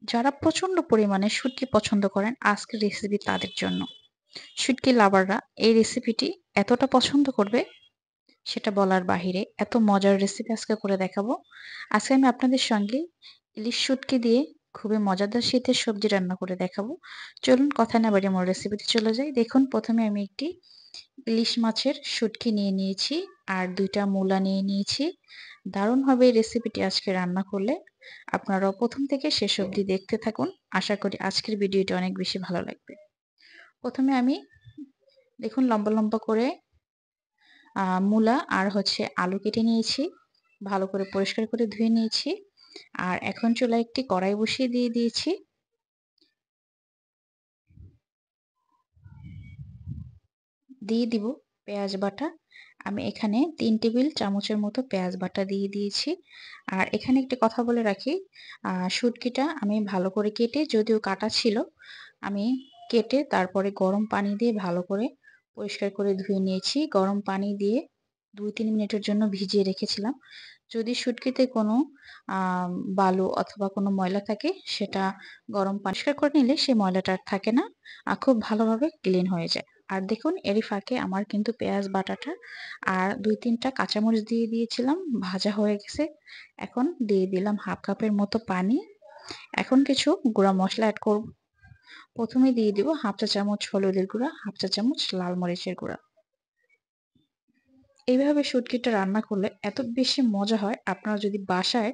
যারা প্রচন্ড পরিমাণে শুটকি পছন্দ করেন আজকের রেসিপি তাদের জন্য। শুটকি লাভাররা এই রেসিপিটি এতটা পছন্দ করবে সেটা বলার বাহিরে। এত মজার রেসিপি আজকে করে দেখাবো। আজকে আমি আপনাদের সঙ্গে ইলিশ শুটকি দিয়ে খুবই মজাদার শীতের সবজি রান্না করে দেখাবো। চলুন কথা না বাড়িয়ে মূল রেসিপিতে চলে যাই। দেখুন প্রথমে আমি একটি ইলিশ মাছের শুটকি নিয়ে নিয়েছি আর ২টা মূলা নিয়ে নিয়েছি। দারুণ হবে এই রেসিপিটি আজকে রান্না করলে। আপনারাও প্রথম থেকে শেষ অবধি দেখতে থাকুন। আশা করি আজকের ভিডিওটি অনেক বেশি ভালো লাগবে। প্রথমে আমি দেখুন লম্বা লম্বা করে মূলা আর আলু কেটে নিয়েছি। ভালো করে পরিষ্কার করে ধুয়ে নিয়েছি। আর এখন চুলায় একটি কড়াই বসিয়ে দিয়ে দিয়েছি। দিয়ে দিব পেঁয়াজ বাটা। আমি এখানে ৩ টেবিল চামচের মতো পেঁয়াজ বাটা দিয়ে দিয়েছি। আর এখানে একটি কথা বলে রাখি, শুটকিটা আমি ভালো করে কেটে, যদিও কাটা ছিল, আমি কেটে তারপরে গরম পানি দিয়ে ভালো করে পরিষ্কার করে ধুয়ে নিয়েছি। গরম পানি দিয়ে ২-৩ মিনিটের জন্য ভিজিয়ে রেখেছিলাম। যদি শুটকিতে কোনো বালু অথবা কোনো ময়লা থাকে সেটা গরম পরিষ্কার করে নিলে সেই ময়লাটা আর থাকে না। খুব ভালোভাবে ক্লিন হয়ে যায়। আর দেখুন এরই ফাঁকে আমার কিন্তু পেঁয়াজ বাটাটা আর ২-৩টা কাঁচামরিচ দিয়ে দিয়েছিলাম, ভাজা হয়ে গেছে। এখন দিয়ে দিলাম 1/2 কাপের মতো পানি। এখন কিছু গুঁড়া মসলা এড করব। প্রথমে দিয়ে দিব 1/2 চা চামচ হলুদের গুঁড়া, 1/2 চা চামচ লাল মরিচের গুঁড়া। এইভাবে শুটকিটা রান্না করলে এত বেশি মজা হয়, আপনারা যদি বাসায়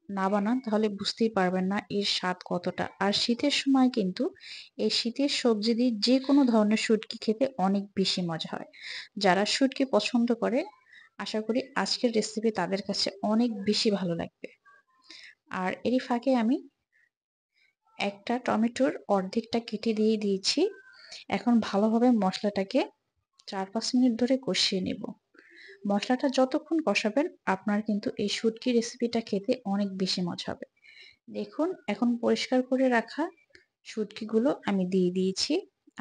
না বানান তাহলে বুঝতেই পারবেন না এর স্বাদ কতটা। আর শীতের সময় কিন্তু এই শীতের সবজি দিয়ে যে কোনো ধরনের শুটকি খেতে অনেক বেশি মজা হয়। যারা শুটকি পছন্দ করে আশা করি আজকের রেসিপি তাদের কাছে অনেক বেশি ভালো লাগবে। আর এরই ফাঁকে আমি একটা টমেটোর অর্ধেকটা কেটে দিয়ে দিয়েছি। এখন ভালোভাবে মশলাটাকে ৪-৫ মিনিট ধরে কষিয়ে নেব। মশলাটা যতক্ষণ কষাবেন আপনার কিন্তু এই শুটকি রেসিপিটা খেতে অনেক বেশি মজা হবে। দেখুন এখন পরিষ্কার করে রাখা শুটকিগুলো আমি দিয়ে দিয়েছি।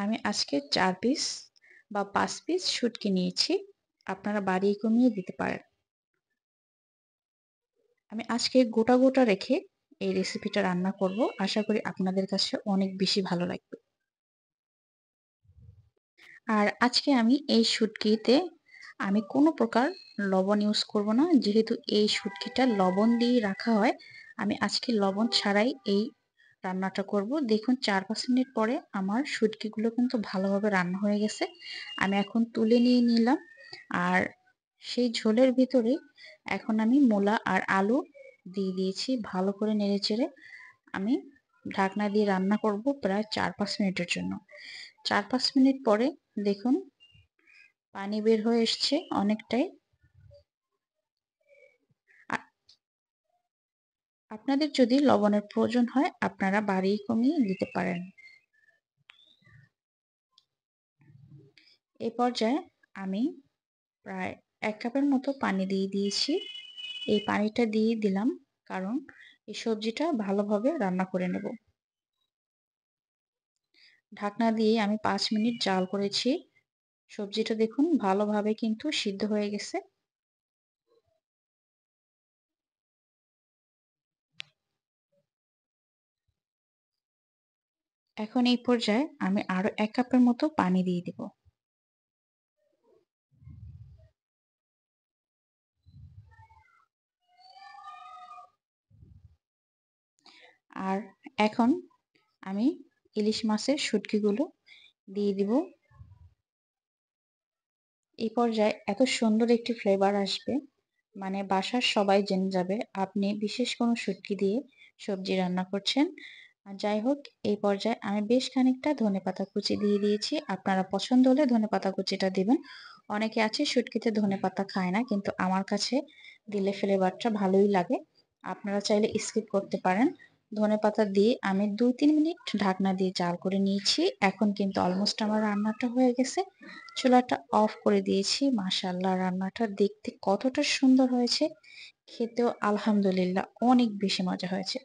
আমি আজকে ৪ পিস বা ৫ পিস শুটকি নিয়েছি। আপনারা বাড়িয়ে কমিয়ে দিতে পারেন। আমি আজকে গোটা গোটা রেখে এই রেসিপিটা রান্না করব। আশা করি আপনাদের কাছে অনেক বেশি ভালো লাগবে। আর আজকে আমি এই শুটকিতে আমি কোনো প্রকার লবণ ইউজ করব না। যেহেতু এই শুটকিটা লবণ দিয়ে রাখা হয়, আমি আজকে লবণ ছাড়াই এই রান্নাটা করব। দেখুন ৪-৫ মিনিট পরে আমার শুটকিগুলো কিন্তু ভালোভাবে রান্না হয়ে গেছে। আমি এখন তুলে নিয়ে নিলাম। আর সেই ঝোলের ভিতরে এখন আমি মূলা আর আলু দিয়ে দিয়েছি। ভালো করে নেড়েচেড়ে আমি ঢাকনা দিয়ে রান্না করব প্রায় ৪-৫ মিনিটের জন্য। ৪-৫ মিনিট পরে দেখুন পানি বের হয়ে এসছে অনেকটাই। আপনাদের যদি লবণের প্রয়োজন হয় আপনারা বাড়িয়ে কমিয়ে দিতে পারেন। এই পর্যায়ে আমি প্রায় ১ কাপের মতো পানি দিয়ে দিয়েছি। এই পানিটা দিয়ে দিলাম কারণ এই সবজিটা ভালোভাবে রান্না করে নেব। ঢাকনা দিয়ে আমি ৫ মিনিট জাল করেছি। সবজিটা দেখুন ভালোভাবে কিন্তু সিদ্ধ হয়ে গেছে। এখন এই পর্যায়ে আমি আরো ১ কাপের মতো পানি দিয়ে দিব। আর এখন আমি ইলিশ মাছের শুটকিগুলো দিয়ে দিব। এই পর্যায়ে এত সুন্দর একটি ফ্লেভার আসবে, মানে বাসার সবাই জেনে যাবে আপনি বিশেষ কোনো শুটকি দিয়ে সবজি রান্না করছেন। আর যাই হোক এই পর্যায়ে আমি বেশ খানিকটা ধনেপাতা কুচি দিয়ে দিয়েছি। আপনারা পছন্দ হলে ধনেপাতা কুচিটা দিবেন। অনেকে আছে শুটকিতে ধনেপাতা খায় না, কিন্তু আমার কাছে দিলে ফ্লেভারটা ভালোই লাগে। আপনারা চাইলে স্কিপ করতে পারেন। ধনেপাতা দিয়ে আমি ২-৩ মিনিট ঢাকনা দিয়ে জাল করে নিয়েছি। এখন কিন্তু অলমোস্ট আমার রান্নাটা হয়ে গেছে। চুলাটা অফ করে দিয়েছি। মাশাআল্লাহ রান্নাটা দেখতে কতটা সুন্দর হয়েছে, খেতেও আলহামদুলিল্লাহ অনেক বেশি মজা হয়েছে।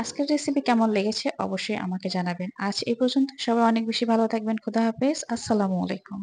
আজকের রেসিপি কেমন লেগেছে অবশ্যই আমাকে জানাবেন। আজ এই পর্যন্ত, সবাই অনেক বেশি ভালো থাকবেন। খোদা হাফেজ। আসসালামু আলাইকুম।